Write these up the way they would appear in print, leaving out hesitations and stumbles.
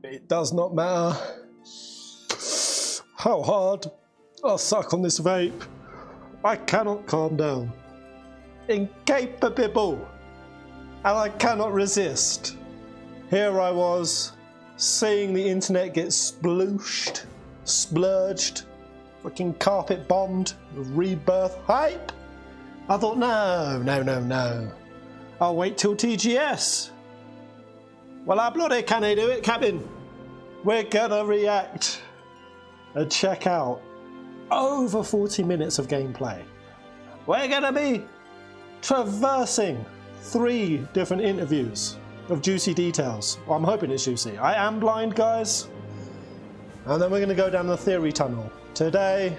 It does not matter how hard I suck on this vape. I cannot calm down. Incapable. And I cannot resist. Here I was, seeing the internet get splooshed, splurged, fucking carpet bombed with Rebirth hype. I thought, no. I'll wait till TGS. Well, I bloody can I do it, Captain? We're gonna react and check out over 40 minutes of gameplay. We're gonna be traversing 3 different interviews of juicy details. Well, I'm hoping it's juicy. I am blind, guys. And then we're gonna go down the theory tunnel. Today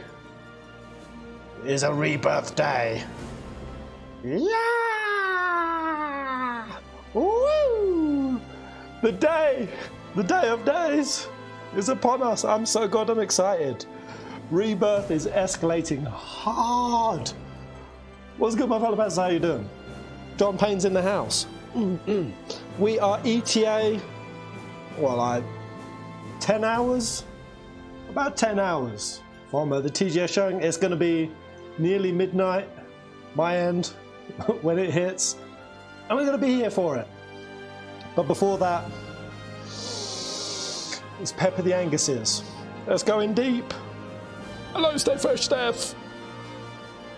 is a Rebirth day. Yeah! Woo! The day of days is upon us. I'm so goddamn excited. Rebirth is escalating hard. What's good, my fellow pets? How you doing? John Payne's in the house. We are ETA, well, 10 hours? About 10 hours from the TGS showing. It's going to be nearly midnight, my end, when it hits. And we're going to be here for it. But before that, it's Pepper the Angus's. Let's go in deep. Hello, Stay Fresh Steph.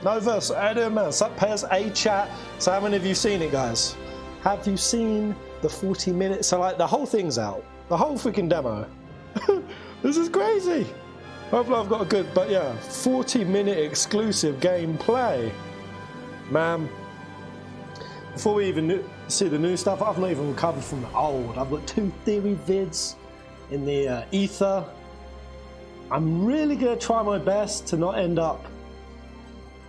Novus, how you doing, man? Sup, pairs, a chat. So how many of you seen it, guys? Have you seen the 40 minutes? So like the whole thing's out. The whole freaking demo. This is crazy. Hopefully I've got a good, but yeah, 40-minute exclusive gameplay. Man, before we even see the new stuff, I've not even recovered from the old. I've got 2 theory vids in the ether. I'm really going to try my best to not end up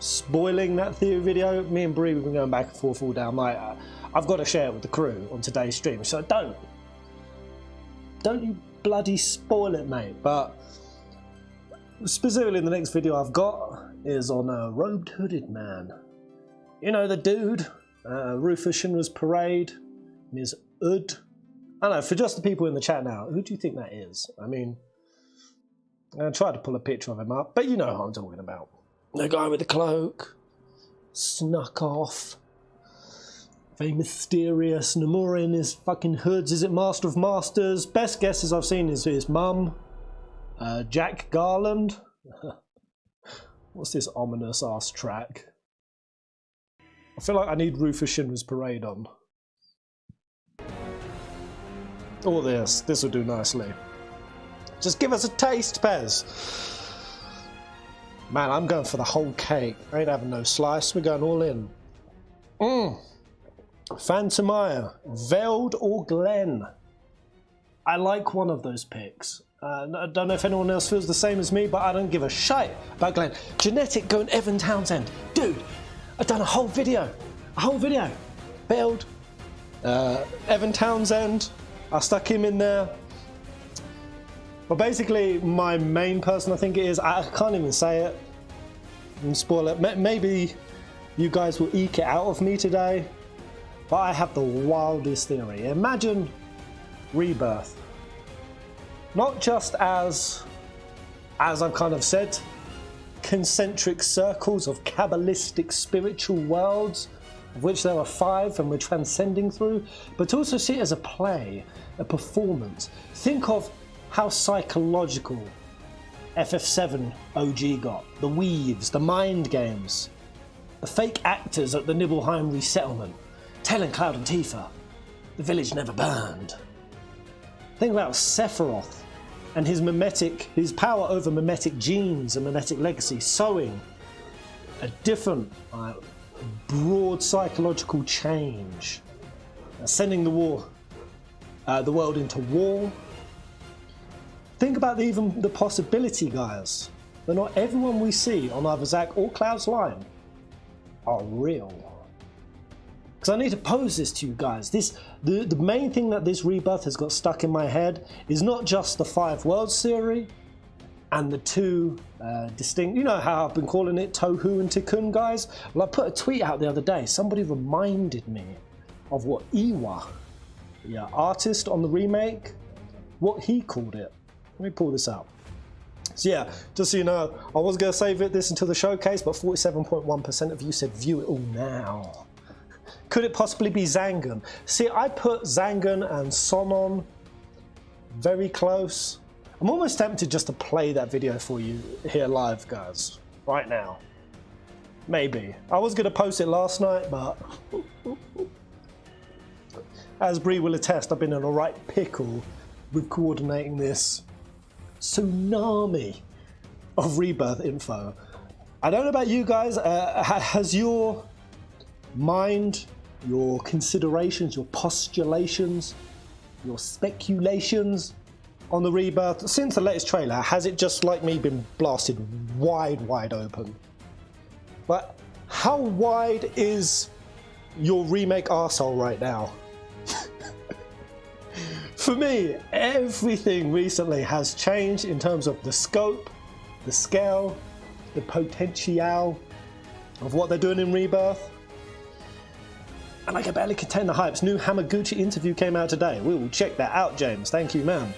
spoiling that theory video. Me and Bree, we've been going back and forth all day. I'm like, I've got to share it with the crew on today's stream, so don't you bloody spoil it, mate. But specifically the next video I've got is on a robed hooded man. You know the dude, Rufus Shinra's Parade, and his hood. I don't know, for just the people in the chat now, who do you think that is? I mean, I tried to pull a picture of him up, but you know who I'm talking about. The guy with the cloak, snuck off, very mysterious. Nomura in his fucking hoods. Is it Master of Masters? Best guesses I've seen is his mum, Jack Garland. What's this ominous ass track? I feel like I need Rufus Shinra's Parade on. All this will do nicely. Just give us a taste, Pez. Man, I'm going for the whole cake. I ain't having no slice. We're going all in. Phantomire, Veld or Glenn? I like one of those picks. I don't know if anyone else feels the same as me, but I don't give a shite about Glenn. Genetic going Evan Townsend. Dude, I've done a whole video. Veld, Evan Townsend. I stuck him in there. But basically, my main person, I think it is, I can't even say it and spoil it. Maybe you guys will eke it out of me today, but I have the wildest theory. Imagine Rebirth, not just as I've kind of said, concentric circles of Kabbalistic spiritual worlds, of which there are 5 and we're transcending through, but also see it as a play, a performance. Think of how psychological FF7 OG got. The weaves, the mind games, the fake actors at the Nibelheim resettlement, telling Cloud and Tifa the village never burned. Think about Sephiroth and his power over mimetic genes and mimetic legacy, sowing a different broad psychological change, sending the world into war. Think about even the possibility, guys, that not everyone we see on either Zack or Cloud's line are real. Because I need to pose this to you guys. The main thing that this Rebirth has got stuck in my head is not just the 5 worlds theory and the 2 distinct, you know how I've been calling it Tohu and Tikkun, guys? Well, I put a tweet out the other day. Somebody reminded me of what Iwa, the artist on the remake, what he called it. Let me pull this out. So yeah, just so you know, I was going to save this until the showcase, but 47.1% of you said view it all now. Could it possibly be Zangan? See, I put Zangan and Sonon very close. I'm almost tempted just to play that video for you here live, guys, right now. Maybe. I was going to post it last night, but as Bree will attest, I've been in a right pickle with coordinating this tsunami of Rebirth info. I don't know about you guys, has your mind, your considerations, your postulations, your speculations on the Rebirth since the latest trailer, has it just like me been blasted wide open? But how wide is your remake arsehole right now? For me, everything recently has changed in terms of the scope, the scale, the potential of what they're doing in Rebirth. And I can barely contain the hypes. New Hamaguchi interview came out today. We will check that out, James. Thank you, man.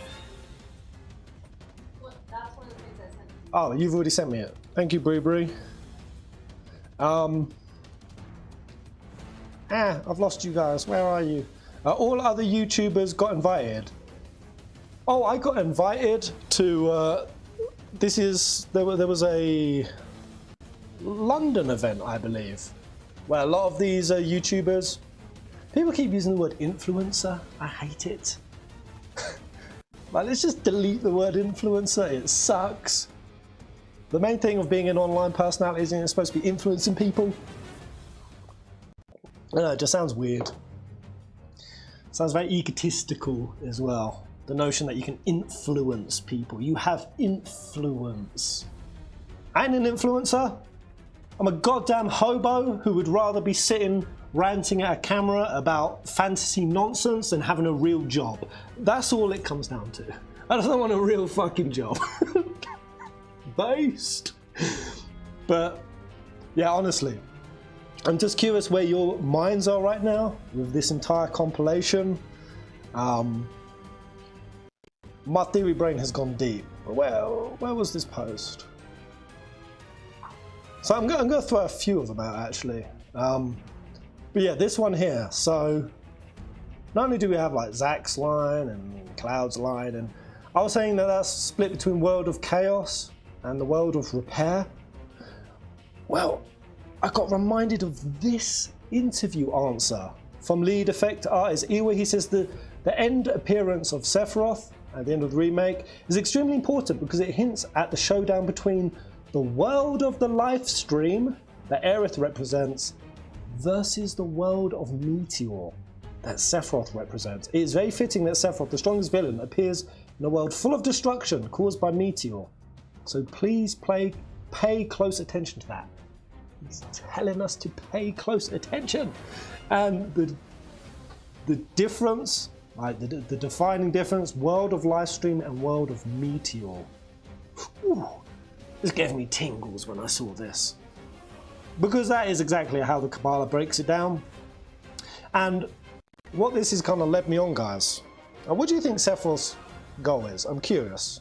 That's one of the things I sent you. Oh, you've already sent me it. Thank you, Bree. I've lost you guys. Where are you? All other YouTubers got invited. Oh, I got invited to, there was a London event, I believe, where a lot of these YouTubers, people keep using the word influencer. I hate it. Like, let's just delete the word influencer. It sucks. The main thing of being an online personality isn't it supposed to be influencing people? I don't know, it just sounds weird. Sounds very egotistical as well. The notion that you can influence people. You have influence. I ain't an influencer. I'm a goddamn hobo who would rather be sitting ranting at a camera about fantasy nonsense than having a real job. That's all it comes down to. I don't want a real fucking job. Based. But yeah, honestly, I'm just curious where your minds are right now with this entire compilation. My theory brain has gone deep. Where was this post? So I'm going to throw a few of them out actually. But yeah, this one here. So not only do we have like Zach's line and Cloud's line, and I was saying that that's split between World of Chaos and the World of Repair. Well, I got reminded of this interview answer from lead effect artist Iwa. He says the end appearance of Sephiroth at the end of the remake is extremely important because it hints at the showdown between the world of the live stream that Aerith represents versus the world of Meteor that Sephiroth represents. It is very fitting that Sephiroth, the strongest villain, appears in a world full of destruction caused by Meteor. So please pay close attention to that. He's telling us to pay close attention. And the difference, like the defining difference, world of livestream and world of Meteor. Whew, this gave me tingles when I saw this. Because that is exactly how the KABBALAH breaks it down. And what this has kind of led me on, guys. What do you think Sephiroth's goal is? I'm curious.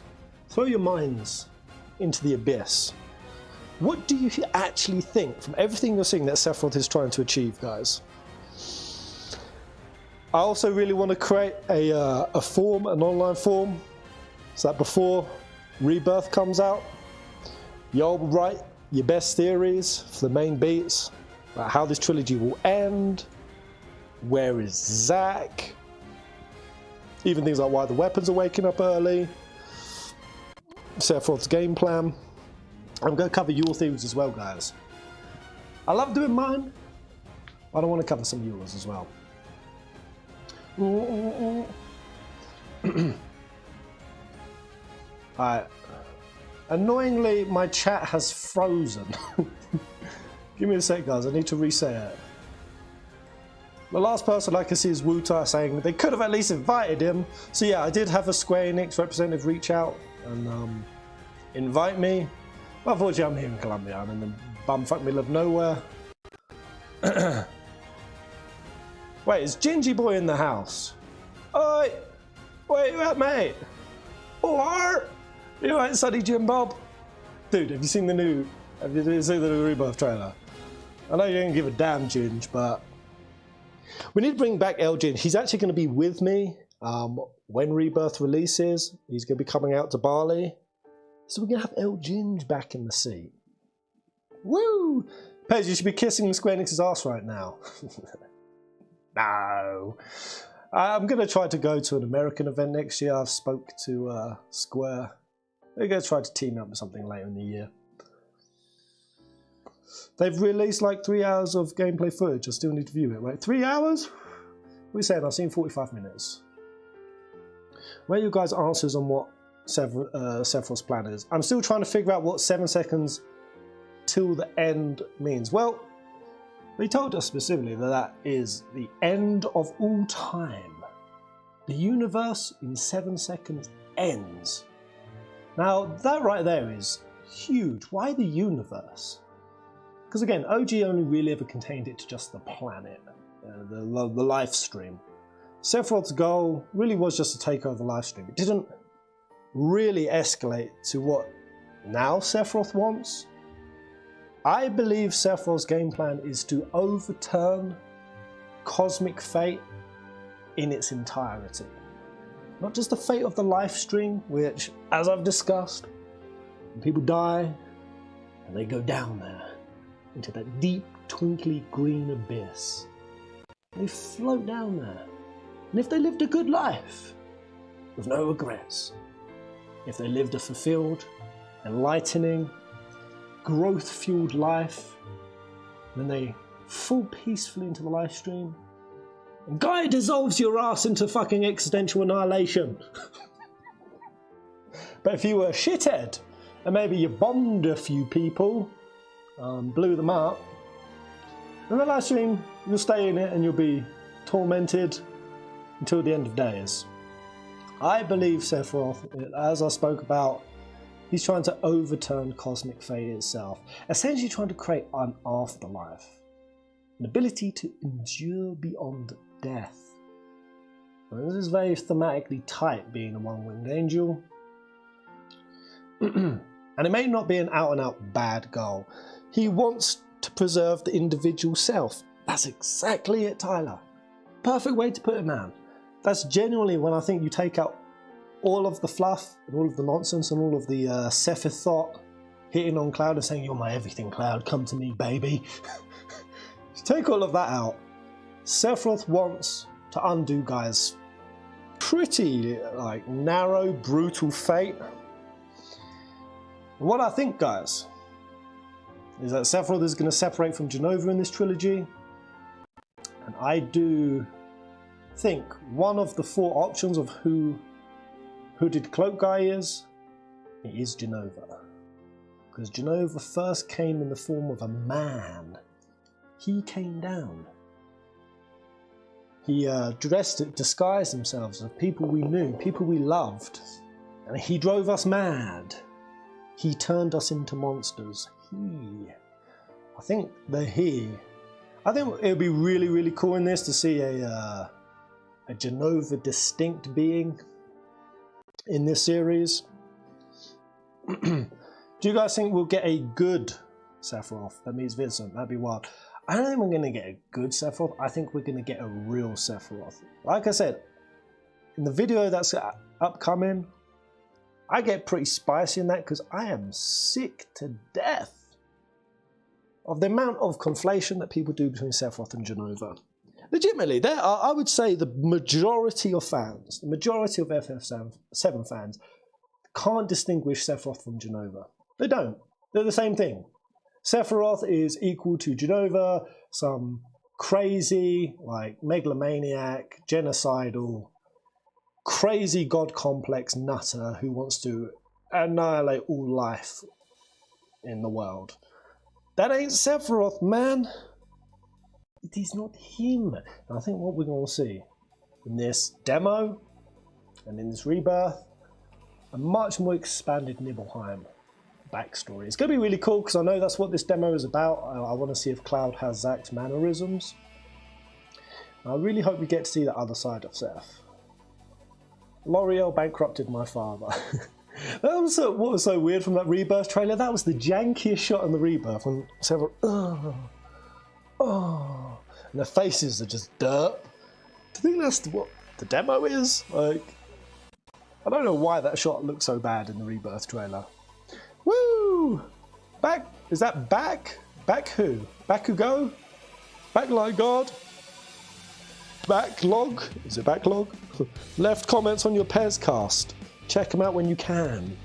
Throw your minds into the abyss. What do you actually think from everything you're seeing that Sephiroth is trying to achieve, guys? I also really want to create a form, an online form, so that before Rebirth comes out, y'all write your best theories for the main beats, about how this trilogy will end, where is Zack, even things like why the weapons are waking up early, Sephiroth's game plan. I'm going to cover your theories as well, guys. I love doing mine, but I want to cover some of yours as well. Alright. Annoyingly, my chat has frozen. Give me a sec, guys. I need to reset it. The last person I can see is Wutai saying they could have at least invited him. So yeah, I did have a Square Enix representative reach out and invite me. Well, unfortunately, I'm here in Colombia. I'm in the bumfuck middle of nowhere. Wait, is Gingy Boy in the house? Oi! Wait, mate! Or, you right, Sonny Jim Bob? Dude, have you seen the new Rebirth trailer? I know you don't give a damn, Ginge, but we need to bring back El Ginge. He's actually going to be with me when Rebirth releases. He's going to be coming out to Bali. So we're going to have El Ginge back in the seat. Woo! Pez, you should be kissing Square Enix's ass right now. No. I'm going to try to go to an American event next year. I've spoke to Square. They're going to try to team up with something later in the year. They've released like 3 hours of gameplay footage. I still need to view it. Wait, 3 hours? What are you saying? I've seen 45 minutes. Where are you guys' answers on what Sephiroth's plan is? I'm still trying to figure out what 7 seconds till the end means. Well, they told us specifically that that is the end of all time. The universe in 7 seconds ends. Now, that right there is huge. Why the universe? Because again, OG only really ever contained it to just the planet, the live stream. Sephiroth's goal really was just to take over the live stream. It didn't really escalate to what now Sephiroth wants. I believe Sephiroth's game plan is to overturn cosmic fate in its entirety. Not just the fate of the live stream, which, as I've discussed, when people die and they go down there into that deep, twinkly green abyss. They float down there. And if they lived a good life, with no regrets, if they lived a fulfilled, enlightening, growth-fueled life, then they fall peacefully into the live stream, and Gaia dissolves your ass into fucking existential annihilation. But if you were a shithead, and maybe you bombed a few people, blew them up, in the live stream, you'll stay in it and you'll be tormented until the end of days. I believe Sephiroth, as I spoke about, he's trying to overturn cosmic fate itself, essentially trying to create an afterlife, an ability to endure beyond death. And this is very thematically tight, being a one-winged angel. And it may not be an out-and-out bad goal. He wants to preserve the individual self. That's exactly it, Tyler. Perfect way to put it, man. That's genuinely when I think you take out all of the fluff and all of the nonsense and all of the Sephiroth hitting on Cloud and saying, "You're my everything, Cloud, come to me, baby." You take all of that out. Sephiroth wants to undo Gaia's pretty like narrow, brutal fate. What I think, guys, is that Sephiroth is going to separate from Jenova in this trilogy. And I do think one of the 4 options of who Hooded Cloak Guy is Jenova. Because Jenova first came in the form of a man. He came down. He disguised himself as people we knew, people we loved. And he drove us mad. He turned us into monsters. I think it would be really, really cool in this to see a Jenova distinct being in this series. Do you guys think we'll get a good Sephiroth that meets Vincent? That'd be wild. I don't think we're going to get a good Sephiroth. I think we're going to get a real Sephiroth. Like I said, in the video that's upcoming, I get pretty spicy in that because I am sick to death of the amount of conflation that people do between Sephiroth and Jenova. Legitimately, there are, I would say, the majority of fans, the majority of FF7 fans, can't distinguish Sephiroth from Jenova. They don't. They're the same thing. Sephiroth is equal to Jenova, some crazy, like, megalomaniac, genocidal, crazy god complex nutter who wants to annihilate all life in the world. That ain't Sephiroth, man. It is not him. And I think what we're going to see in this demo and in this rebirth, a much more expanded Nibelheim backstory. It's going to be really cool because I know that's what this demo is about. I want to see if Cloud has Zack's mannerisms. I really hope we get to see the other side of Seph. L'Oreal bankrupted my father. That was what was so weird from that Rebirth trailer. That was the jankiest shot in the Rebirth. And several, and their faces are just dirt. Do you think that's what the demo is? Like, I don't know why that shot looked so bad in the Rebirth trailer. Woo! Back, is that back? Back who? Back who go? Back like God? Backlog? Is it backlog? Left comments on your PEASANT'S. Check them out when you can.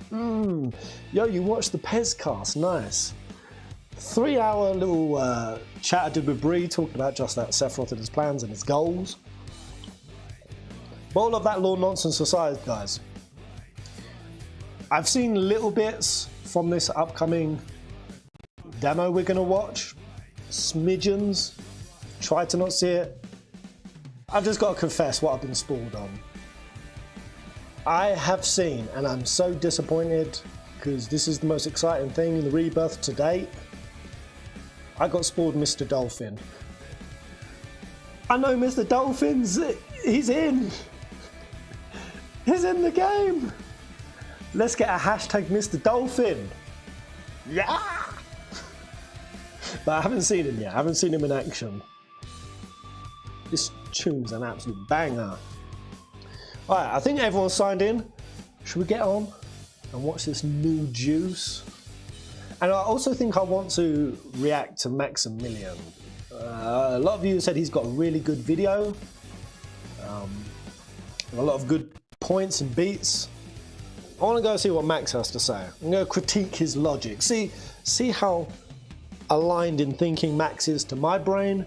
Yo, you watched the PEASANT'S, nice. 3-hour little chat I did with Bree talking about just that, Sephiroth and his plans and his goals. But all of that law nonsense aside, guys, I've seen little bits from this upcoming demo we're going to watch. Smidgens. Try to not see it. I've just got to confess what I've been spoiled on. I have seen, and I'm so disappointed because this is the most exciting thing in the Rebirth to date. I got spoiled Mr. Dolphin. I know Mr. Dolphin's, he's in. He's in the game. Let's get a hashtag Mr. Dolphin. Yeah. But I haven't seen him yet. I haven't seen him in action. This tune's an absolute banger. Alright, I think everyone's signed in. Should we get on and watch this new juice? And I also think I want to react to Maximilian. A lot of you said he's got a really good video. A lot of good points and beats. I want to go see what Max has to say. I'm going to critique his logic. See how aligned in thinking Max is to my brain.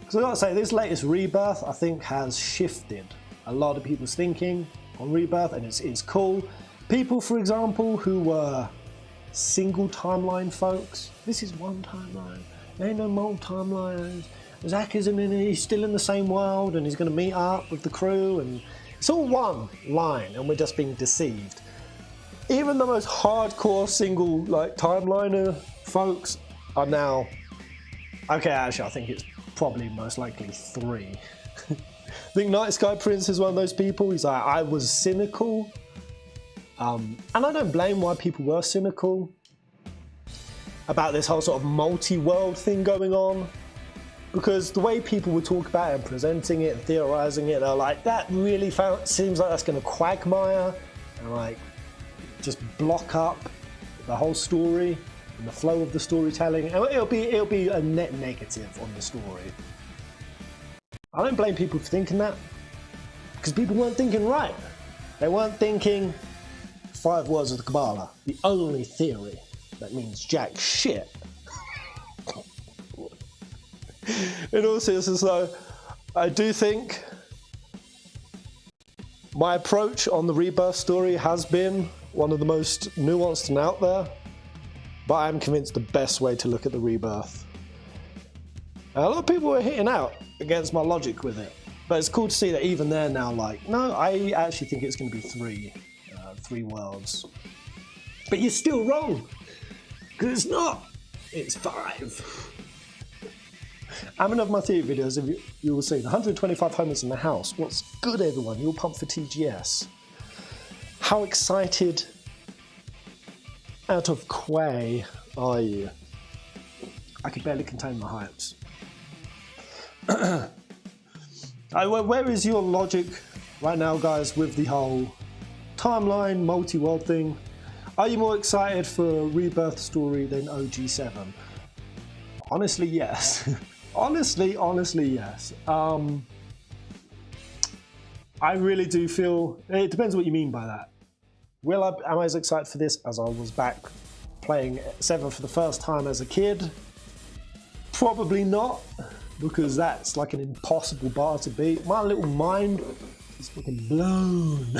Because I've got to say, this latest Rebirth, I think, has shifted a lot of people's thinking on Rebirth, and it's cool. People, for example, who were single timeline folks, this is one timeline. There ain't no more timelines. Zack isn't in it, he's still in the same world, and he's going to meet up with the crew, and it's all one line, and we're just being deceived. Even the most hardcore single timeliner folks are now, okay, actually I think it's probably most likely 3. I think Night Sky Prince is one of those people. He's like, I was cynical, and I don't blame why people were cynical about this whole sort of multi-world thing going on, because the way people would talk about it and presenting it and theorizing it, they're like, that really seems like that's going to quagmire and like just block up the whole story and the flow of the storytelling. It'll be a net negative on the story. I don't blame people for thinking that, because people weren't thinking right. They weren't thinking 5 words of the KABBALAH, the only theory that means jack shit. In all seriousness though, I do think my approach on the Rebirth story has been one of the most nuanced and out there, but I'm convinced the best way to look at the Rebirth. And a lot of people are hitting out against my logic with it, but it's cool to see that even they're now like, no, I actually think it's going to be 3 worlds. But you're still wrong, because it's not. It's 5. I'm in my theory videos, you will see 125 homers in the house. What's good, everyone? You're pumped for TGS. How excited out of Quay are you? I could barely contain my hypes. Where is your logic right now, guys, with the whole timeline, multi-world thing? Are you more excited for Rebirth story than OG7? Honestly, yes. honestly, yes. I really do feel, it depends what you mean by that. Am I as excited for this as I was back playing 7 for the first time as a kid? Probably not, because that's like an impossible bar to beat. My little mind is fucking blown.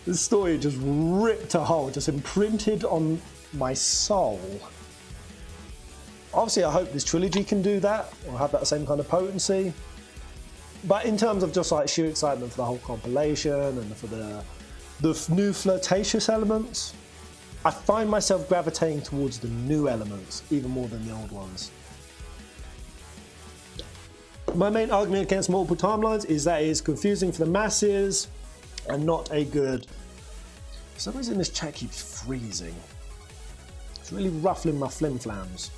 This story just ripped a hole, just imprinted on my soul. Obviously, I hope this trilogy can do that, or have that same kind of potency. But in terms of just like sheer excitement for the whole compilation and for the new flirtatious elements, I find myself gravitating towards the new elements even more than the old ones. My main argument against multiple timelines is that it's confusing for the masses. and not a good... For some reason this chat keeps freezing. It's really ruffling my flim-flams.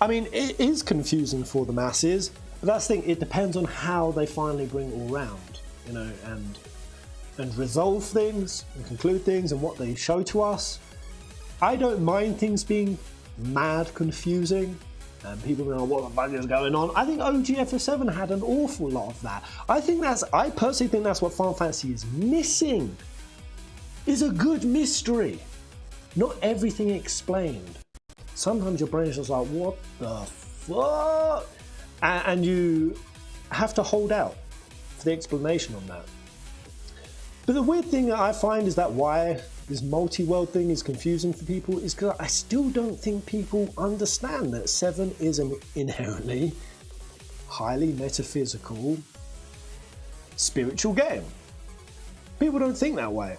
I mean, it is confusing for the masses, but that's the thing, it depends on how they finally bring it all round, you know, and resolve things, and conclude things, and what they show to us. I don't mind things being mad confusing, and people going, what the fuck is going on? I think OG FF7 had an awful lot of that. I personally think that's what Final Fantasy is missing, is a good mystery. Not everything explained. Sometimes your brain is just like, what the fuck? And you have to hold out for the explanation on that. But the weird thing that I find is that why this multi-world thing is confusing for people is because I still don't think people understand that 7 is an inherently highly metaphysical, spiritual game. People don't think that way.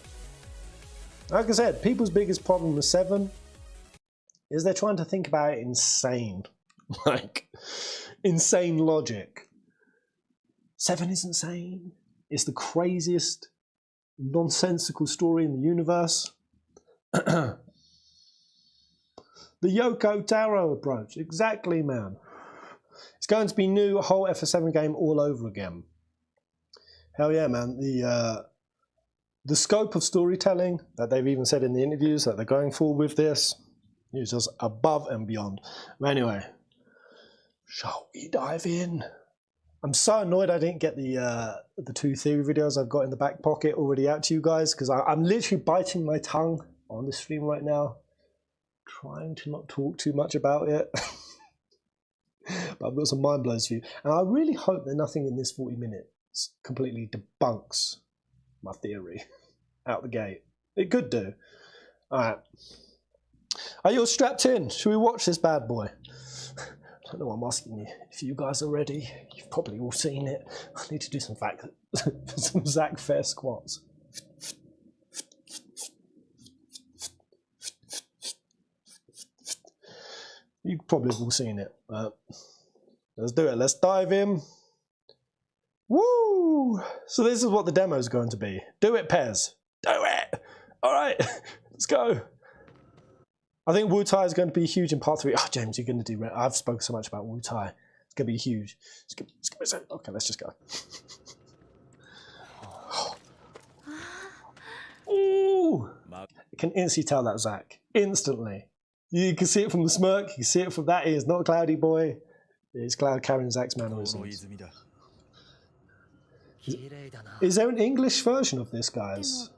Like I said, people's biggest problem with 7 is they're trying to think about it insane. Like, insane logic. 7 is insane. It's the craziest, nonsensical story in the universe. The Yoko Taro approach. Exactly, man. It's going to be new, a whole FF7 game all over again. Hell yeah, man. The scope of storytelling that they've even said in the interviews that they're going for with this is just above and beyond. But anyway, shall we dive in? I'm so annoyed I didn't get the 2 theory videos I've got in the back pocket already out to you guys, because I'm literally biting my tongue on the stream right now, trying to not talk too much about it. But I've got some mind blows for you, and I really hope that nothing in this 40 minutes completely debunks my theory out the gate. It could do. Alright. Are you all strapped in? Should we watch this bad boy? I don't know why I'm asking you. If you guys are ready, you've probably all seen it. I need to do some Zach Fair squats. You probably have all seen it. Let's do it. Let's dive in. Woo! So this is what the demo is going to be. Do it, Pez. Do it! Alright, let's go. I think Wu Tai is going to be huge in part 3. Oh, James, you're going to do... I've spoken so much about Wu Tai. It's going to be huge. Okay, let's just go. Ooh! I can instantly tell that Zach. Instantly. You can see it from the smirk. You can see it from that. He is not a cloudy boy. It's Cloud carrying Zach's mannerisms. Is there an English version of this, guys?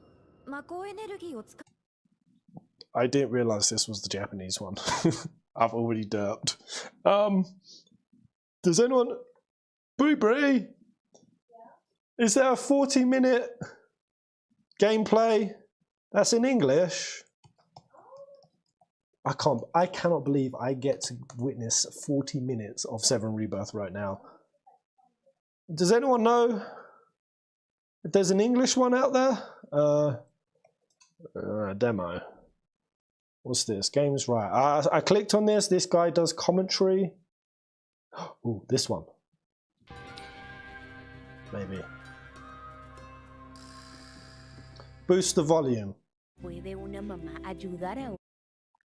I didn't realise this was the Japanese one. I've already derped. Does anyone... Brie? Yeah? Is there a 40-minute gameplay that's in English? I cannot believe I get to witness 40 minutes of 7 Rebirth right now. Does anyone know if there's an English one out there? Demo. What's this? Games right. I clicked on this. This guy does commentary. Ooh, this one. Maybe. Boost the volume.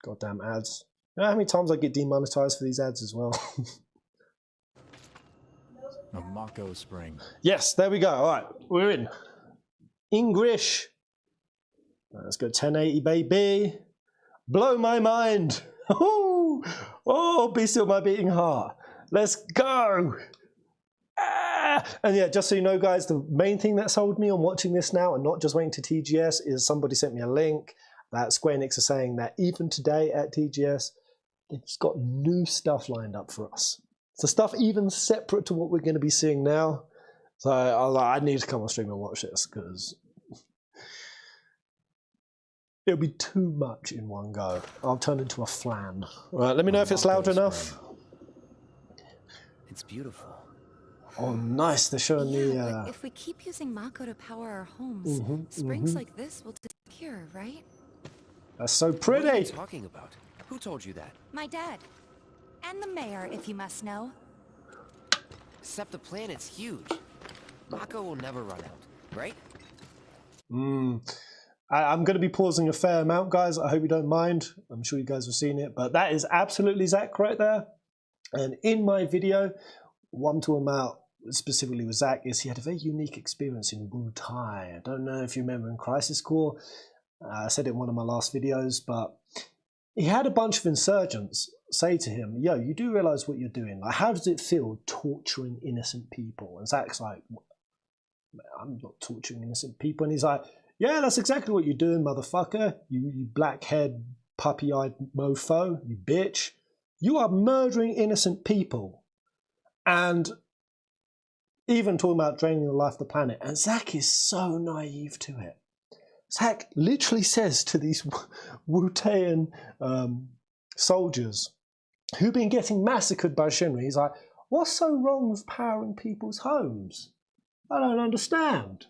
Goddamn ads. You know how many times I get demonetized for these ads as well? A Mako Spring. Yes, there we go. All right, we're in. English. Let's go 1080, baby. Blow my mind. Oh, be still my beating heart. Let's go. And yeah, just so you know, guys, the main thing that sold me on watching this now and not just waiting to TGS is somebody sent me a link that Square Enix are saying that even today at TGS, they've got new stuff lined up for us. So stuff even separate to what we're going to be seeing now. So I need to come on stream and watch this because it'll be too much in one go. I'll turn into a flan. All right, let me know if it's loud enough. It's beautiful. Oh, nice. They're showing But if we keep using Mako to power our homes, springs like this will disappear, right? That's so pretty. What are you talking about? Who told you that? My dad. And the mayor, if you must know. Except the planet's huge. Mako will never run out. right? I'm going to be pausing a fair amount, guys. I hope you don't mind. I'm sure you guys have seen it, but that is absolutely Zach right there. And in my video, what I'm talking about specifically with Zach is he had a very unique experience in Wu Tai. I don't know if you remember in Crisis Core. I said it in one of my last videos, but he had a bunch of insurgents say to him, yo, you do realize what you're doing. Like, how does it feel torturing innocent people? And Zach's like, I'm not torturing innocent people. And he's like, yeah, that's exactly what you're doing, motherfucker. You black-haired, puppy-eyed mofo, you bitch. You are murdering innocent people. And even talking about draining the life of the planet. And Zach is so naive to it. Zach literally says to these Wu-Taiyan soldiers who've been getting massacred by Shinra, he's like, what's so wrong with powering people's homes? I don't understand.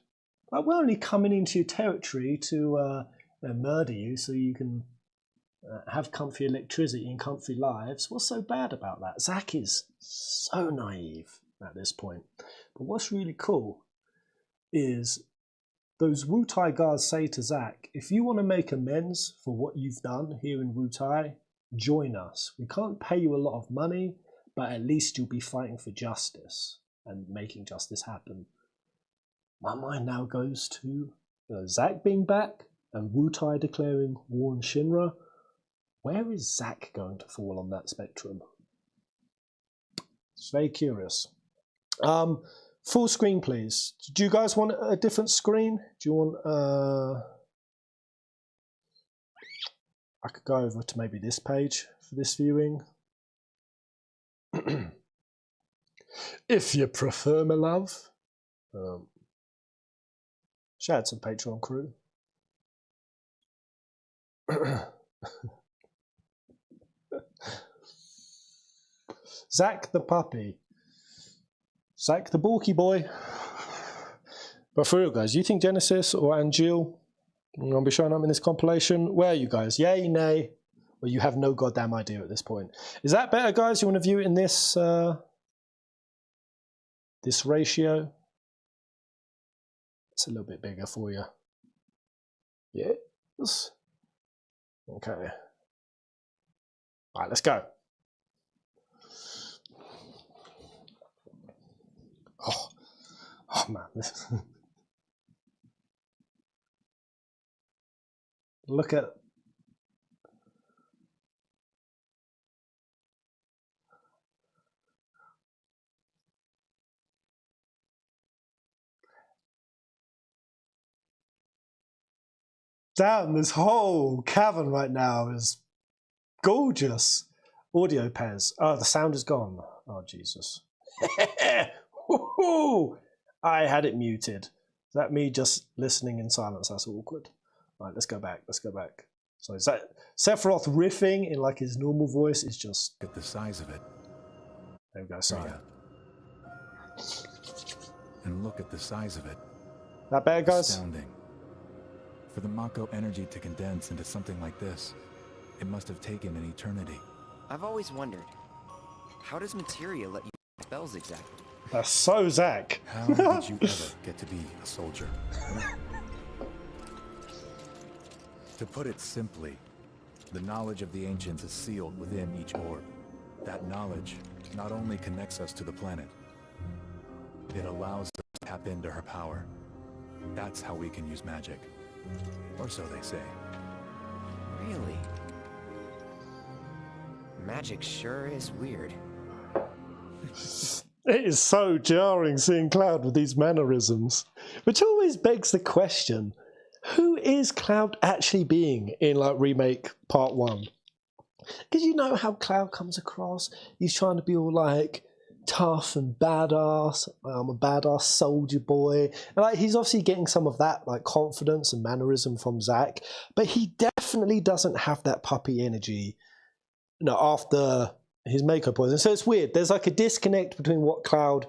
Like, we're only coming into your territory to murder you so you can have comfy electricity and comfy lives. What's so bad about that? Zach is so naive at this point. But what's really cool is those Wu Tai guards say to Zach, if you want to make amends for what you've done here in Wu Tai, join us. We can't pay you a lot of money, but at least you'll be fighting for justice and making justice happen. My mind now goes to Zach being back and Wu Tai declaring war on Shinra. Where is Zach going to fall on that spectrum? It's very curious. Full screen, please. Do you guys want a different screen? Do you want... I could go over to maybe this page for this viewing. If you prefer, my love. Shout out to the Patreon crew. Zach the puppy. Zach the bulky boy. But for real, guys, you think Genesis or Angel are going to be showing up in this compilation? Where are you guys? Yay, nay? Or you have no goddamn idea at this point? Is that better, guys? You want to view it in this this ratio? It's a little bit bigger for you. Yes. Okay. All right, let's go. Oh man, look at damn, this whole cavern right now is gorgeous. Audio pairs. Oh, the sound is gone. Oh Jesus. I had it muted. Is that me just listening in silence? That's awkward. All right, let's go back. Let's go back. So is that Sephiroth riffing in like his normal voice? Is just Look at the size of it. There we go. Sorry. And look at the size of it. That better, guys? Astounding. For the Mako energy to condense into something like this, it must have taken an eternity. I've always wondered, how does materia let you spells exactly? That's so Zach. How did you ever get to be a soldier? To put it simply, the knowledge of the ancients is sealed within each orb. That knowledge not only connects us to the planet, it allows us to tap into her power. That's how we can use magic. Or so they say. Really? Magic sure is weird. It is so jarring seeing Cloud with these mannerisms, which always begs the question, who is Cloud actually being in like Remake Part 1? Because you know how Cloud comes across, he's trying to be all like tough and badass, I'm a badass soldier boy, and like he's obviously getting some of that like confidence and mannerism from Zack, but he definitely doesn't have that puppy energy, you know, after his makeup poison. So it's weird. There's like a disconnect between what Cloud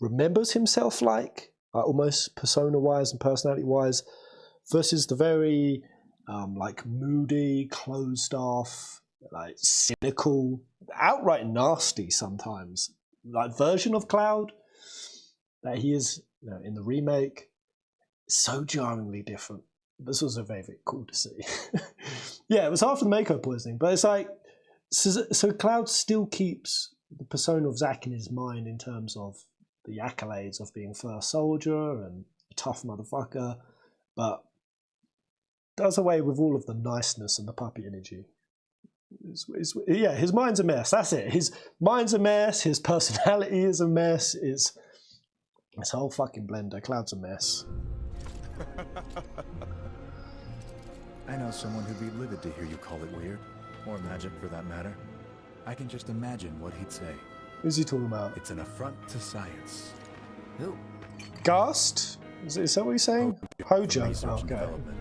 remembers himself like almost persona-wise and personality-wise, versus the very like moody, closed-off, like cynical, outright nasty sometimes, like version of Cloud that he is, you know, in the remake. so jarringly different. This was very, very cool to see. Yeah, it was after the Mako poisoning, but it's like, so Cloud still keeps the persona of Zack in his mind in terms of the accolades of being first soldier and a tough motherfucker, but does away with all of the niceness and the puppy energy. Yeah, his mind's a mess. That's it. His mind's a mess. His personality is a mess. It's this whole fucking blender. Cloud's a mess. I know someone who'd be livid to hear you call it weird, or magic for that matter. I can just imagine what he'd say. Who's he talking about? It's an affront to science. Who? Gast? Is that what he's saying? Hojo. Research and Okay. development.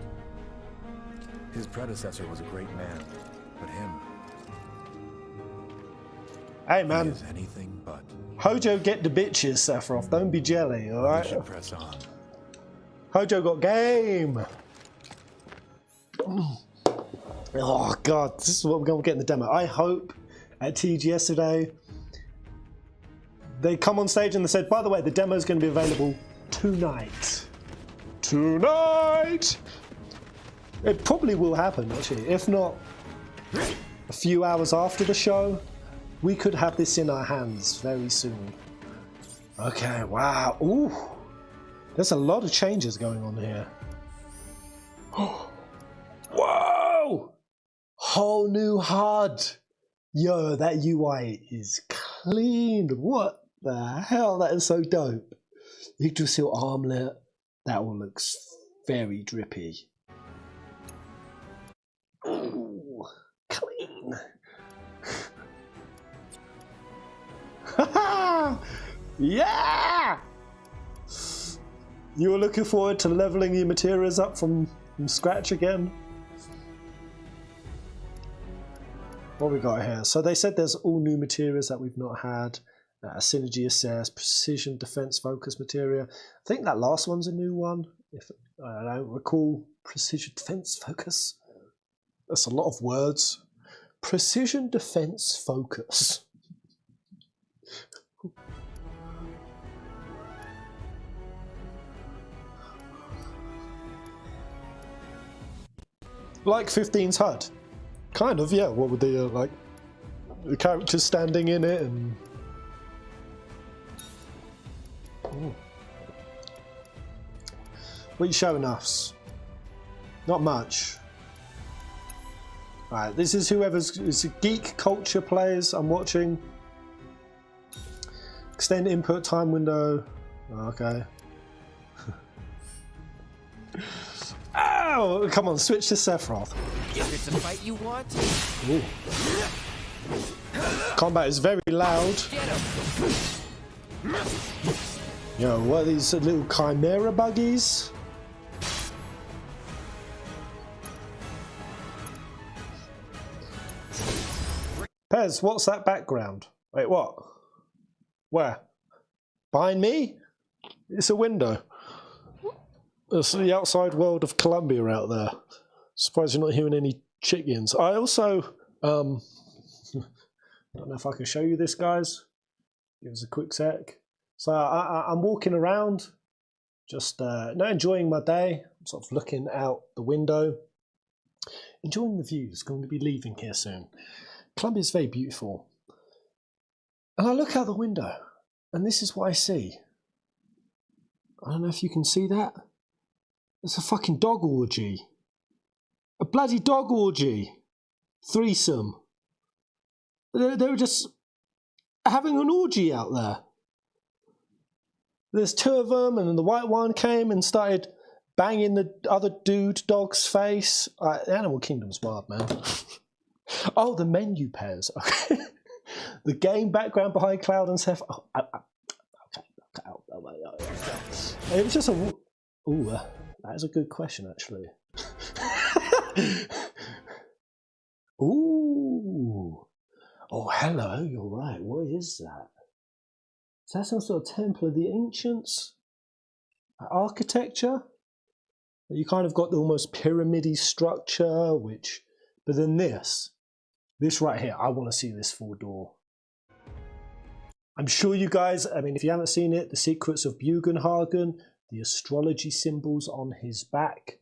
His predecessor was a great man, but him, Hey he man, is anything but. Hojo get the bitches, Sephiroth. Don't be jelly, We alright? should press on. Hojo got game. Oh god, this is what we're going to get in the demo. I hope at TGS today they come on stage and they said, by the way, the demo is going to be available tonight. Tonight! It probably will happen, actually. If not, a few hours after the show, we could have this in our hands very soon. Okay, wow. Ooh. There's a lot of changes going on here. Whoa! Whole new HUD. Yo, that UI is clean. What the hell? That is so dope. Yggdrasil armlet. That one looks very drippy. Ooh, clean. Yeah! You were looking forward to leveling your materials up from scratch again? What we got here? So they said there's all new materials that we've not had. Synergy assess, precision defense focus material. I think that last one's a new one. If I don't recall, precision defense focus. That's a lot of words. Precision defense focus. Like 15's HUD. Kind of, yeah. What would they like? The characters standing in it and. Ooh. What are you showing us? Not much. Alright, this is whoever's geek culture players I'm watching. Extend input time window. Okay. Ow! Come on, switch to Sephiroth. If it's a fight you want, Ooh. Combat is very loud. get him. Yo, what are these little chimera buggies? Pez, what's that background? Wait, what? Where? Behind me? It's a window. It's the outside world of Columbia out there. Surprised you're not hearing any chickens. I also, don't know if I can show you this, guys. Give us a quick sec. So I'm walking around, just not enjoying my day. I'm sort of looking out the window, enjoying the views. Going to be leaving here soon. Columbia is very beautiful. And I look out the window, and this is what I see. I don't know if you can see that. It's a fucking dog orgy. A bloody dog orgy. Threesome. They were just having an orgy out there. There's two of them, and then the white one came and started banging the other dude dog's face. The Animal Kingdom's wild, man. Oh, the menu pairs. Okay. The game background behind Cloud and Seth. Oh, it was just a. Ooh, that is a good question, actually. Ooh. Oh, hello. You're right. What is that? Is that some sort of Temple of the Ancients? Architecture? You kind of got the almost pyramid-y structure, which. But then this right here, I want to see this full door. I'm sure you guys, I mean, if you haven't seen it, The Secrets of Bugenhagen, the astrology symbols on his back,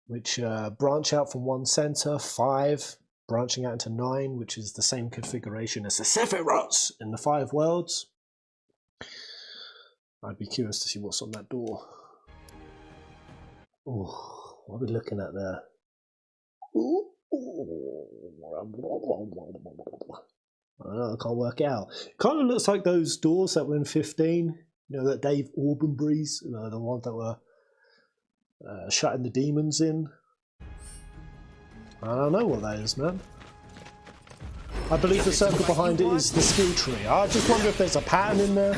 which branch out from one center, 5, branching out into 9, which is the same configuration as the Sephiroth in the 5 worlds. I'd be curious to see what's on that door. Oh, what are we looking at there? Ooh. I don't know, I can't work it out. Kind of looks like those doors that were in 15. You know, that Dave Aubenbreeze, the ones that were shutting the demons in. I don't know what that is, man. I believe the circle behind it is the skill tree. I just wonder if there's a pattern in there.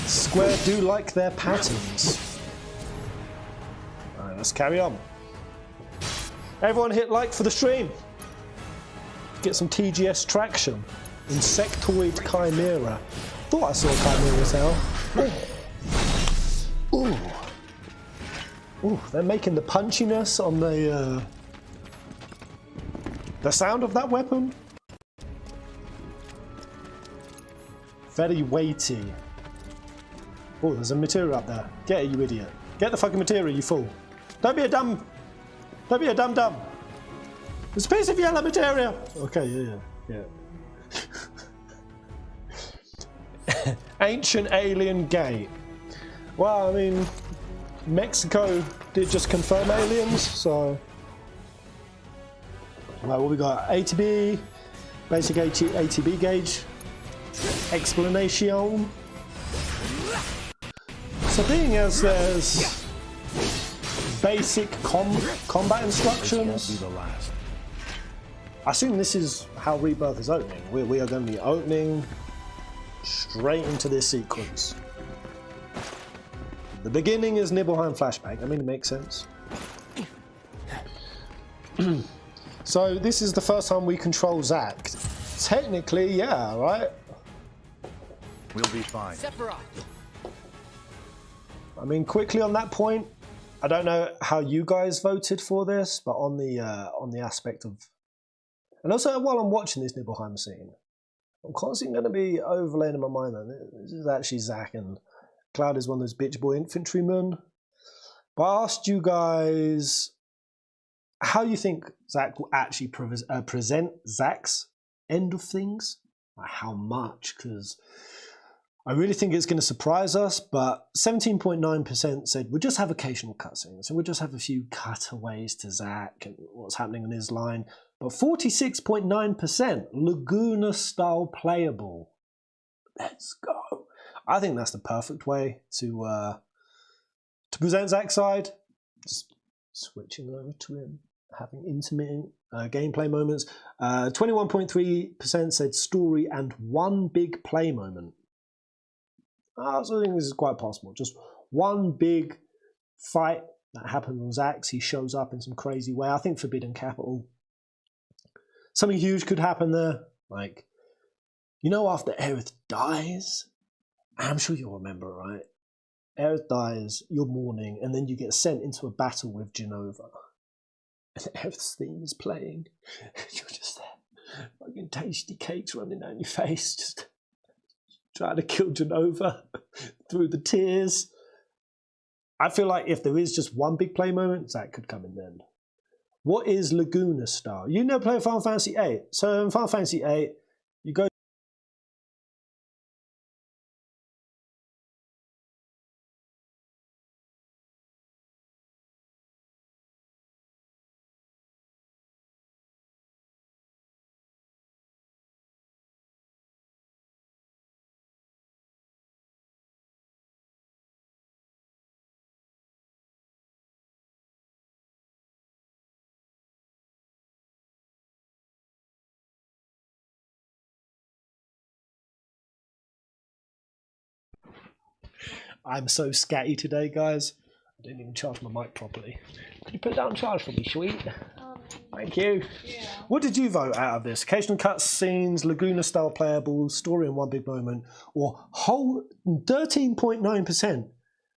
Square do like their patterns. Alright, let's carry on. Everyone hit like for the stream. Get some TGS traction. Insectoid Chimera. Thought I saw Chimera's now. Ooh. Ooh, they're making the punchiness on the sound of that weapon. Very weighty. Oh, there's a material up there. Get it, you idiot. Get the fucking material, you fool. Don't be a dumb dumb. There's a piece of yellow material. Okay, yeah. Ancient alien gate. Well, I mean, Mexico did just confirm aliens, so. Well, what we got? ATB, basic ATB gauge, explanation. So being as there's basic combat instructions, I assume this is how Rebirth is opening. We are going to be opening straight into this sequence. The beginning is Nibelheim flashback. I mean, it makes sense. So this is the first time we control Zack. Technically, yeah, right? We'll be fine. Sephiroth. I mean, quickly on that point, I don't know how you guys voted for this, but on the aspect of, and also while I'm watching this Nibelheim scene, I'm constantly going to be overlaying in my mind that this is actually Zack and Cloud is one of those bitch boy infantrymen. But I asked you guys how you think Zack will actually present Zack's end of things. Like how much, because I really think it's going to surprise us, but 17.9% said we'll just have occasional cutscenes, so we'll just have a few cutaways to Zack and what's happening in his line. But 46.9% Laguna style playable. Let's go. I think that's the perfect way to present Zack's side. Just switching over to him, having intermittent gameplay moments. 21.3% said story and one big play moment. So I think this is quite possible. Just one big fight that happens on Zack's. He shows up in some crazy way. I think Forbidden Capital. Something huge could happen there. Like, you know, after Aerith dies, I'm sure you'll remember, right? Aerith dies, you're mourning, and then you get sent into a battle with Genova. And Aerith's theme is playing. You're just there. Fucking tasty cakes running down your face. Just trying to kill Genova through the tears. I feel like if there is just one big play moment, Zack could come in then. What is Laguna style? You never play Final Fantasy VIII. So in Final Fantasy VIII, you go. I'm so scatty today, guys. I didn't even charge my mic properly. Could you put that on charge for me, sweet? Thank you. Yeah. What did you vote out of this? Occasional cutscenes, Laguna style playable, story in one big moment, or whole 13.9%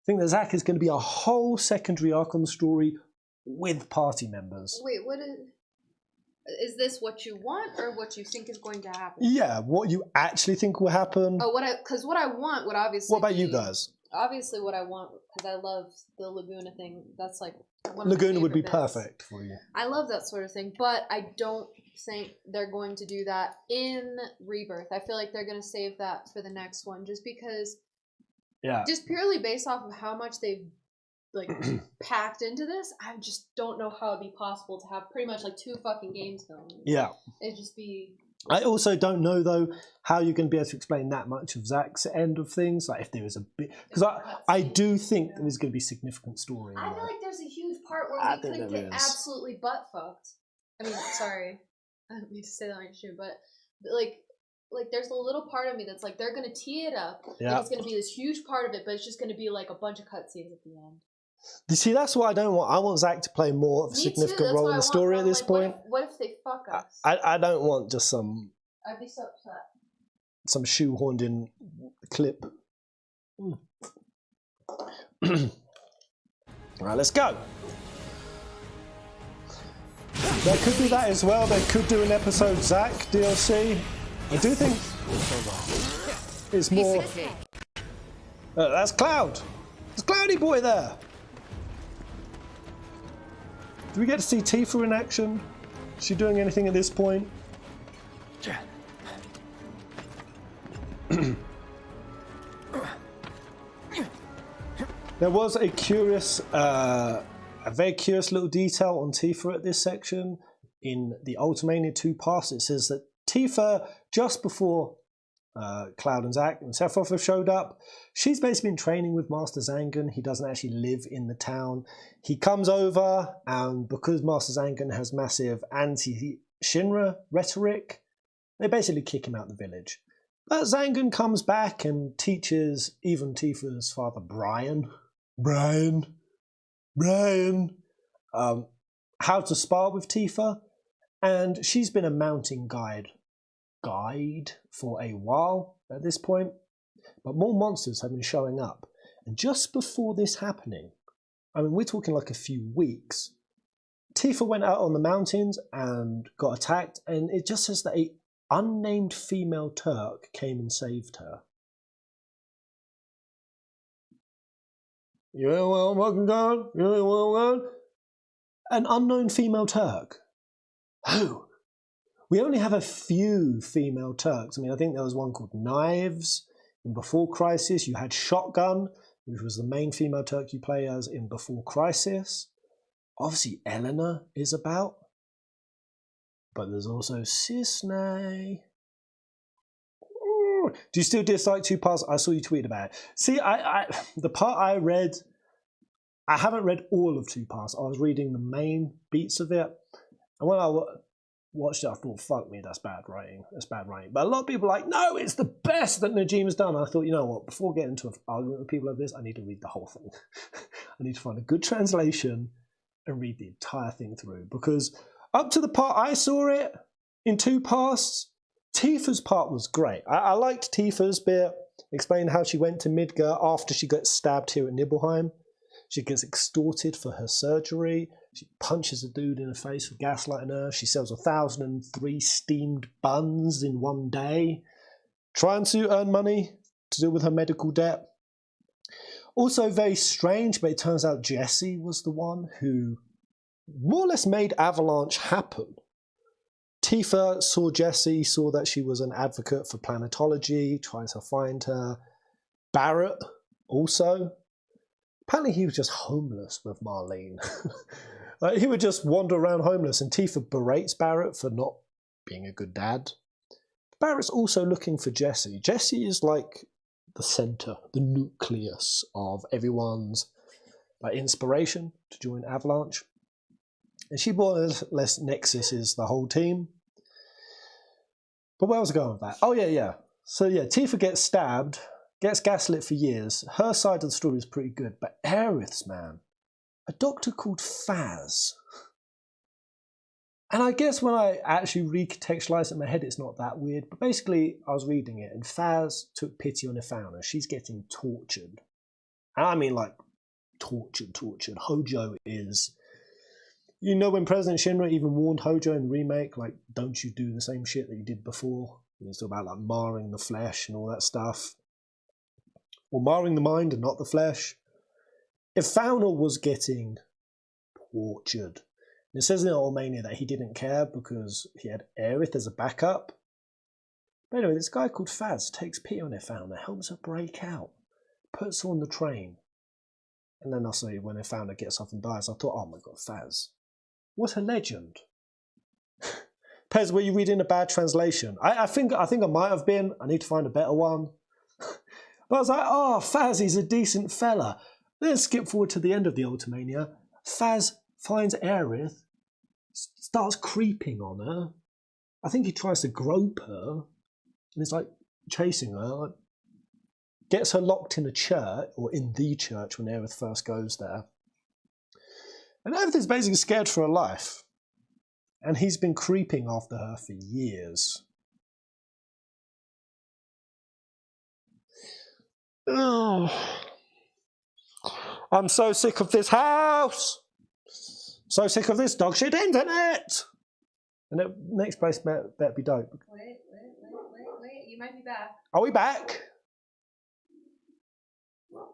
think that Zack is going to be a whole secondary arc on the story with party members. Wait, what is this what you want or what you think is going to happen? Yeah, what you actually think will happen. Oh, what I want would obviously. What about you guys? obviously what I want, because I love the Laguna thing. That's like one of my Laguna would be favorite bits. perfect for you. I love that sort of thing, but I don't think they're going to do that in Rebirth. I feel like they're going to save that for the next one, just because. Yeah. Just purely based off of how much they've like packed into this, I just don't know how it'd be possible to have pretty much like 2 fucking games going. Yeah. It'd just be. I also don't know though how you're going to be able to explain that much of Zach's end of things. Like if there is a bit, because I do think there is going to be significant story. I feel like there's a huge part where we could get absolutely butt fucked. I mean, sorry, I don't mean to say that on stream, but like there's a little part of me that's like they're gonna tee it up. Yeah. Like it's gonna be this huge part of it, but it's just gonna be like a bunch of cutscenes at the end. You see, that's what I don't want. I want Zach to play more of a significant role in the story at this point. What if they fuck us? I don't want just some. I'd be so upset. Some shoehorned in clip. All right, let's go. There could be that as well. They could do an episode Zach DLC. I do think it's more. That's Cloud. There's Cloudy Boy there. Do we get to see Tifa in action? Is she doing anything at this point? There was a curious, a very curious little detail on Tifa at this section. In the Ultimania 2 pass, it says that Tifa, just before Cloud and Zack and Sephiroth have showed up, she's basically been training with Master Zangan. He doesn't actually live in the town. He comes over, and because Master Zangan has massive anti-Shinra rhetoric, they basically kick him out of the village. But Zangan comes back and teaches even Tifa's father, Brian, how to spar with Tifa, and she's been a mounting guide for a while at this point, but more monsters have been showing up. And just before this happening, I mean, we're talking like a few weeks, Tifa went out on the mountains and got attacked, and it just says that a unnamed female Turk came and saved her. You ain't well fucking gone? You ain't well gone? An unknown female Turk. Who? We only have a few female Turks. I mean, I think there was one called Knives in Before Crisis. You had Shotgun, which was the main female Turk you play as in Before Crisis. Obviously, Eleanor is about. But there's also Cisne. Do you still dislike 2 parts? I saw you tweet about it. See, the part I read, I haven't read all of 2 parts. I was reading the main beats of it. And when I watched it, I thought, fuck me, that's bad writing. That's bad writing. But a lot of people are like, no, it's the best that Najeema's done. And I thought, you know what, before getting into an argument with people like this, I need to read the whole thing. I need to find a good translation and read the entire thing through. Because up to the part I saw it, in 2 parts, Tifa's part was great. I liked Tifa's bit, explaining how she went to Midgar after she got stabbed here at Nibelheim. She gets extorted for her surgery. She punches a dude in the face for gaslighting her. She sells 1,003 steamed buns in one day, trying to earn money to deal with her medical debt. Also very strange, but it turns out Jessie was the one who more or less made Avalanche happen. Tifa saw Jessie, saw that she was an advocate for planetology, trying to find her. Barrett also. Apparently he was just homeless with Marlene. He would just wander around homeless, and Tifa berates Barrett for not being a good dad. Barrett's also looking for Jessie. Jessie is like the center, the nucleus of everyone's inspiration to join Avalanche. And she more or less nexuses the whole team. But where was I going with that? Oh, yeah. So, yeah, Tifa gets stabbed, gets gaslit for years. Her side of the story is pretty good. But Aerith's, man, a doctor called Faz. And I guess when I actually recontextualize it in my head, it's not that weird. But basically, I was reading it, and Faz took pity on Ifana. She's getting tortured. And I mean, like, tortured. Hojo is... You know, when President Shinra even warned Hojo in the remake, like, don't you do the same shit that you did before? And it's all about, like, marring the flesh and all that stuff. or marring the mind and not the flesh. If Fauna was getting tortured, and it says in Old Mania that he didn't care because he had Aerith as a backup. But anyway, this guy called Faz takes pity on Fauna, helps her break out, puts her on the train. And then also when Fauna gets off and dies, I thought, oh my god, Faz. What a legend. Pez, were you reading a bad translation? I think I might have been. I need to find a better one. But I was like, oh, Faz, he's a decent fella. Then skip forward to the end of the Ultimania. Faz finds Aerith, starts creeping on her. I think he tries to grope her. And he's like chasing her. Like, gets her locked in a church, or in the church when Aerith first goes there. And Aerith is basically scared for her life. And he's been creeping after her for years. Oh. I'm so sick of this house! So sick of this dog shit internet! And the next place better be dope. Wait. You might be back. Are we back?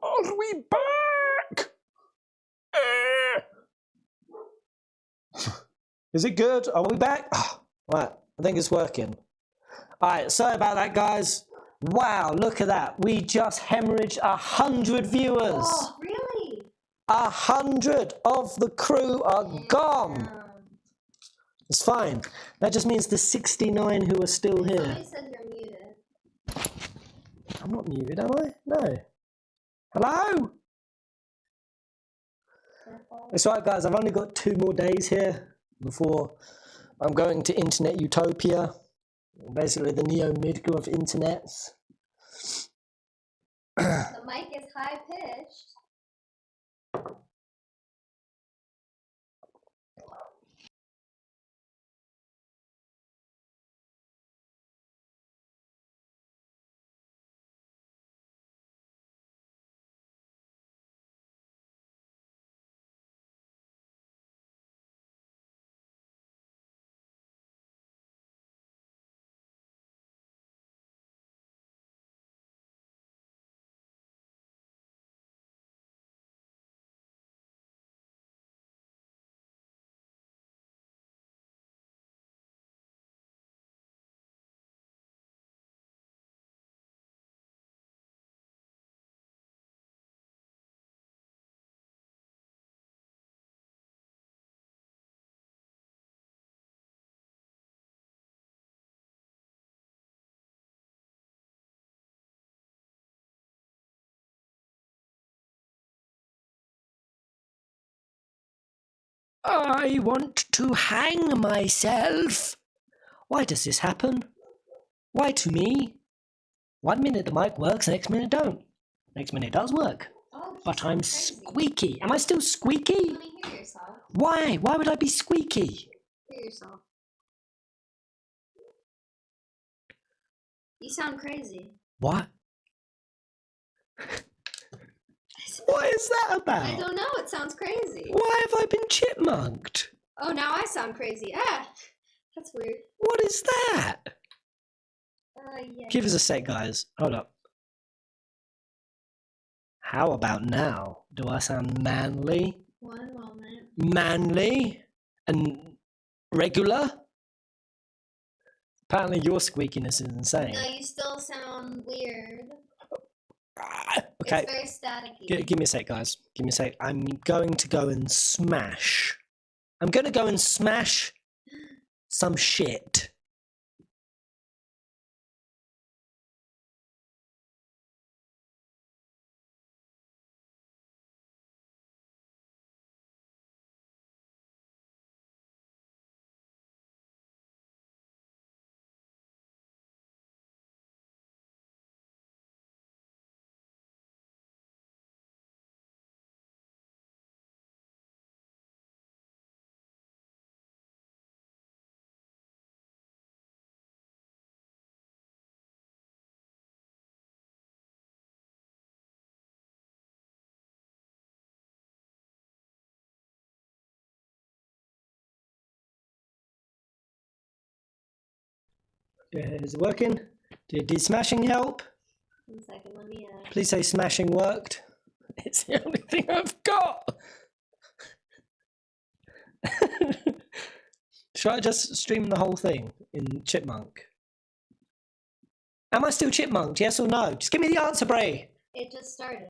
Are we back? Is it good? Are we back? Oh, right, I think it's working. Alright, sorry about that, guys. Wow, look at that. We just hemorrhaged 100 viewers. Oh, really? 100 of the crew are gone. It's fine. That just means the 69 who are still here. Somebody said you're muted. I'm not muted, am I? No. Hello? It's alright, guys. I've only got 2 more days here before I'm going to Internet Utopia. Basically the Neo-Midgar of internets. The mic is high-pitched. I want to hang myself. Why does this happen? Why to me? 1 minute the mic works, next minute don't. Next minute it does work. Oh, but I'm crazy. squeaky. Am I still squeaky? Let me hear yourself. Why? Why would I be squeaky? Hear yourself. You sound crazy. What? What is that about? I don't know. It sounds crazy. Why have I been chipmunked? Oh, now I sound crazy. Ah, that's weird. What is that? Yeah. Give us a sec, guys. Hold up. How about now? Do I sound manly? One moment. Manly? And regular? Apparently your squeakiness is insane. No, you still sound weird. Okay. It's very staticky. Give me a sec, guys. Give me a sec. I'm going to go and smash. I'm going to go and smash some shit. Is it working? Did smashing help? 1 second, let me Please say smashing worked. It's the only thing I've got. Should I just stream the whole thing in Chipmunk? Am I still Chipmunked? Yes or no? Just give me the answer, Bray. It just started.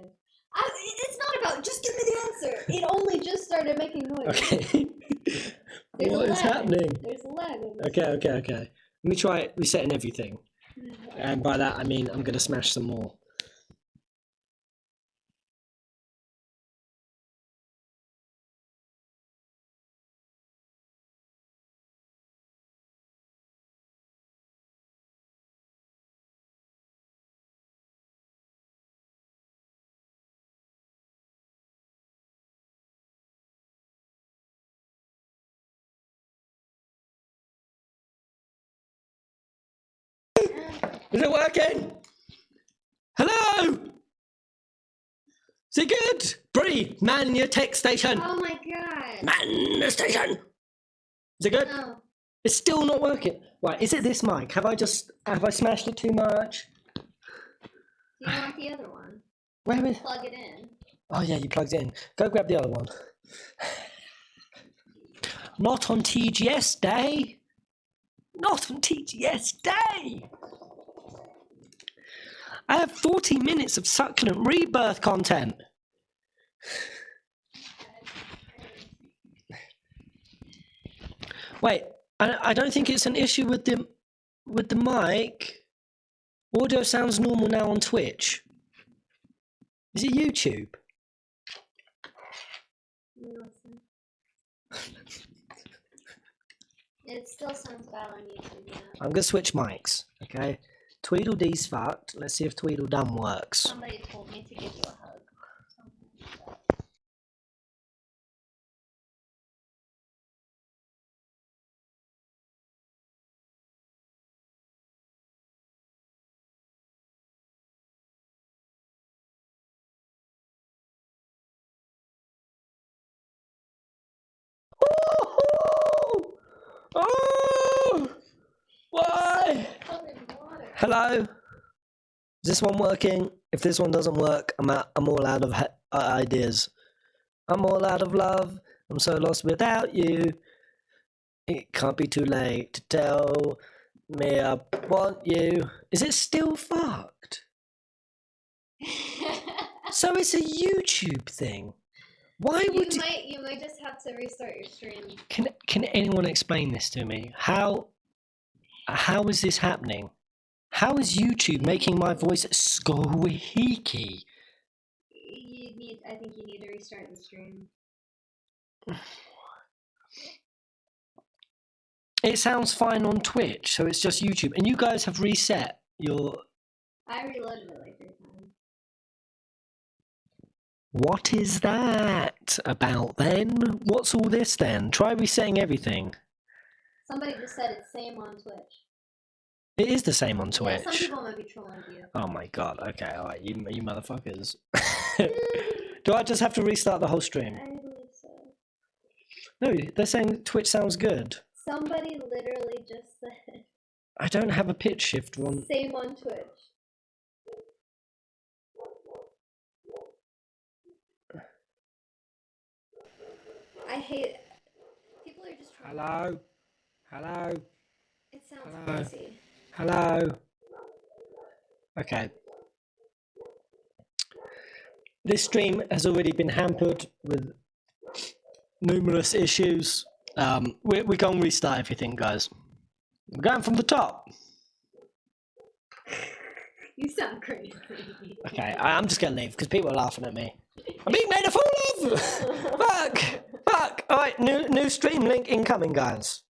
It's not about just give me the answer. It only just started making noise. Okay. What is happening? There's a lag. Okay. Let me try resetting everything. And by that, I mean I'm going to smash some more. Is it working? Hello? Is it good? Bree, man your tech station. Oh my god. Man the station. Is it good? No. It's still not working. Right, is it this mic? Have I smashed it too much? Do you want the other one? Where is? Plug it in. Oh yeah, you plugged it in. Go grab the other one. Not on TGS day. Not on TGS day. I have 40 minutes of succulent rebirth content. Wait, I don't think it's an issue with the mic. Audio sounds normal now on Twitch. Is it YouTube? It still sounds bad on YouTube, yeah. I'm gonna switch mics, okay? Tweedledee's fucked. Let's see if Tweedledum works. Somebody told me to give you a hug. Oh! Why? Hello? Is this one working? If this one doesn't work, I'm all out of ideas. I'm all out of love. I'm so lost without you. It can't be too late to tell me I want you. Is it still fucked? So it's a YouTube thing. Why would you might just have to restart your stream. Can anyone explain this to me? How is this happening? How is YouTube making my voice squeaky? I think you need to restart the stream. It sounds fine on Twitch, so it's just YouTube. And you guys have reset your... I reloaded it like 3 times. What is that about then? What's all this then? Try resetting everything. Somebody just said it's same on Twitch. It is the same on Twitch. Yeah, some people might be trolling you. Oh my god, okay, alright, you motherfuckers. Do I just have to restart the whole stream? I believe so. No, they're saying Twitch sounds good. Somebody literally just said... I don't have a pitch shift one. Same on Twitch. I hate it. People are just trying. Hello? Hello? It sounds crazy. Hello? Okay. This stream has already been hampered with numerous issues. We're going to restart everything, guys. We're going from the top. You sound crazy. Okay, I'm just going to leave because people are laughing at me. I'm being made a fool of! Fuck! Alright, new stream link incoming, guys.